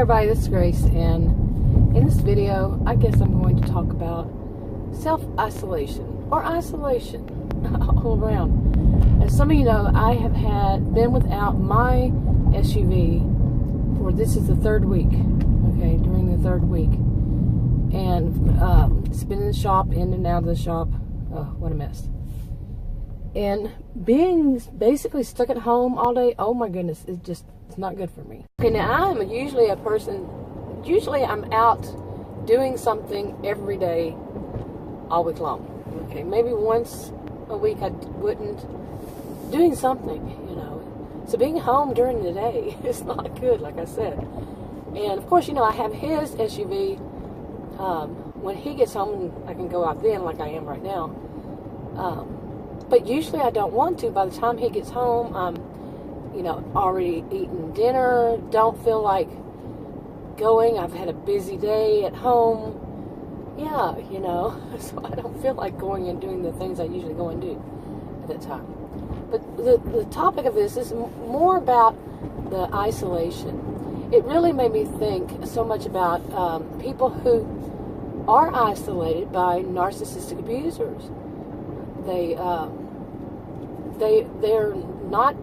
everybody, this is Grace, and in this video, I guess I'm going to talk about self-isolation, or isolation, all around. As some of you know, I have been without my SUV for, this is the third week, okay, during the third week, and it's been in the shop, in and out of the shop. Oh, what a mess. And being basically stuck at home all day, oh my goodness, it's not good for me. Okay, now I'm usually a person, I'm out doing something every day, all week long. Okay, maybe once a week I wouldn't, doing something, you know. So being home during the day is not good, like I said. And of course, you know, I have his SUV. When he gets home, I can go out then like I am right now. But usually I don't want to. By the time he gets home, I'm, you know, already eaten dinner, don't feel like going. I've had a busy day at home. Yeah, you know, so I don't feel like going and doing the things I usually go and do at that time. But the topic of this is more about the isolation. It really made me think so much about people who are isolated by narcissistic abusers. They're not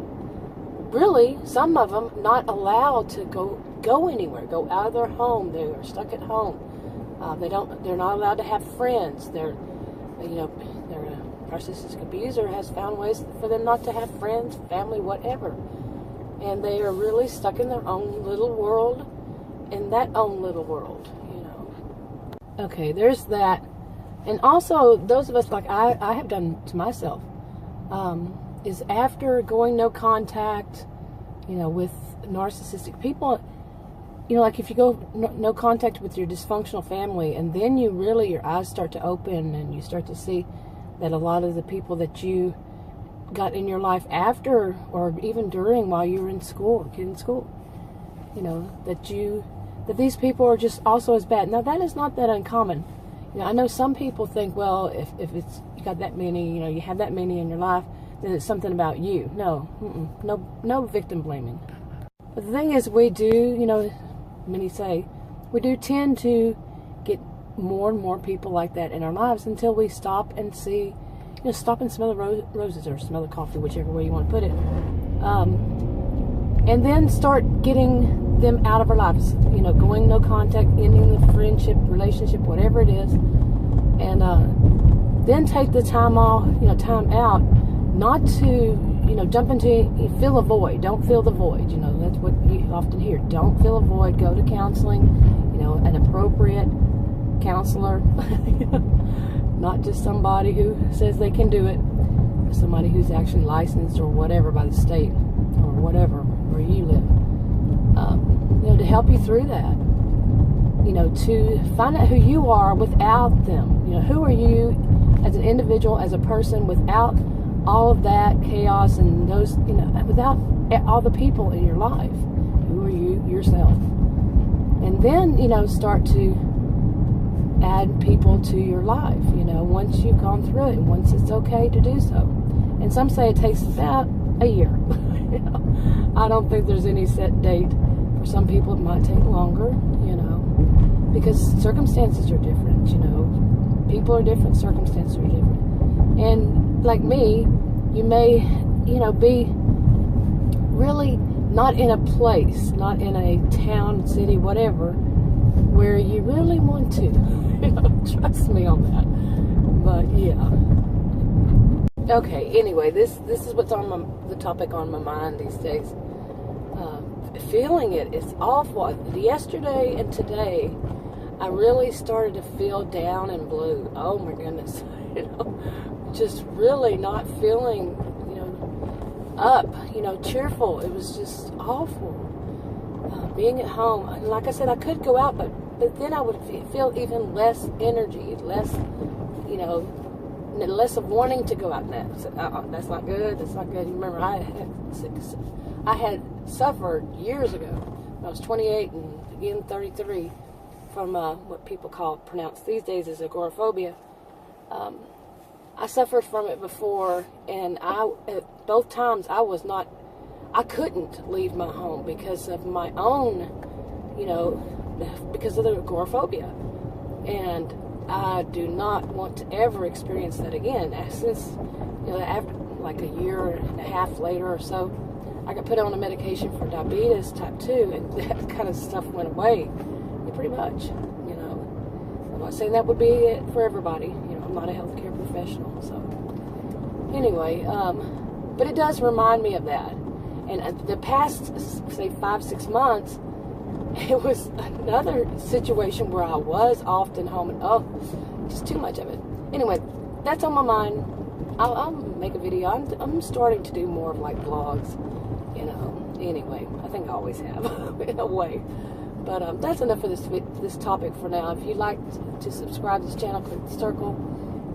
really, some of them, not allowed to go anywhere, go out of their home. They are stuck at home. They're not allowed to have friends. Their narcissistic abuser has found ways for them not to have friends, family, whatever. And they are really stuck in their own little world, in that own little world, you know. Okay, there's that. And also, those of us, like I have done to myself, is after going no contact, you know, with narcissistic people, you know, like if you go no contact with your dysfunctional family, and then you really, your eyes start to open and you start to see that a lot of the people that you got in your life after, or even during, while you were in school, kid in school, you know, that these people are just also as bad. Now, that is not that uncommon. You know, I know some people think, well, if it's, you got that many, you know, you have that many in your life, then it's something about you. No, no victim blaming. But the thing is, we do, you know, many say, we do tend to get more and more people like that in our lives until we stop and see, you know, stop and smell the roses or smell the coffee, whichever way you want to put it. And then start getting them out of our lives, you know, going no contact, ending the friendship, relationship, whatever it is, and then take the time off, you know, time out, not to, you know, jump into, you feel a void, don't fill the void, you know, that's what you often hear, don't fill a void, go to counseling, you know, an appropriate counselor, not just somebody who says they can do it, but somebody who's actually licensed or whatever by the state, or whatever, where you live. You know, to help you through that, you know, to find out who you are without them. You know, who are you as an individual, as a person, without all of that chaos and those, you know, without all the people in your life. Who are you yourself? And then, you know, start to add people to your life, you know, once you've gone through it, once it's okay to do so. And some say it takes about a year. You know, I don't think there's any set date. For some people, it might take longer, you know, because circumstances are different, you know. People are different, circumstances are different. And like me, you may, you know, be really not in a place, not in a town, city, whatever, where you really want to. You know, trust me on that. But, yeah. Okay, anyway, this is what's on the topic on my mind these days. Feeling it's awful. Yesterday and today, I really started to feel down and blue. Oh my goodness, you know, just really not feeling, you know, up, you know, cheerful. It was just awful. Being at home, and like I said, I could go out, but then I would feel even less energy, less, you know, less of wanting to go out. Now, that's not good. That's not good. You remember, I had suffered years ago. I was 28 and again 33 from what people pronounce these days as agoraphobia. I suffered from it before, and both times I couldn't leave my home because of my own you know, because of the agoraphobia. And I do not want to ever experience that again. Since, you know, after like a year and a half later or so, I got put on a medication for diabetes type 2, and that kind of stuff went away pretty much. You know, I'm not saying that would be it for everybody. You know, I'm not a healthcare professional, so anyway, but it does remind me of that. And the past, say, 5-6 months, it was another situation where I was often home, and just too much of it. Anyway, that's on my mind. I'll make a video. I'm starting to do more of like vlogs, you know. Anyway, I think I always have in a way. But that's enough for this topic for now. If you'd like to subscribe to this channel, click the circle.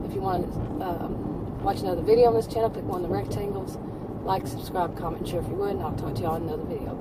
If you want to watch another video on this channel, click one of the rectangles. Like, subscribe, comment, share if you would, and I'll talk to y'all in another video.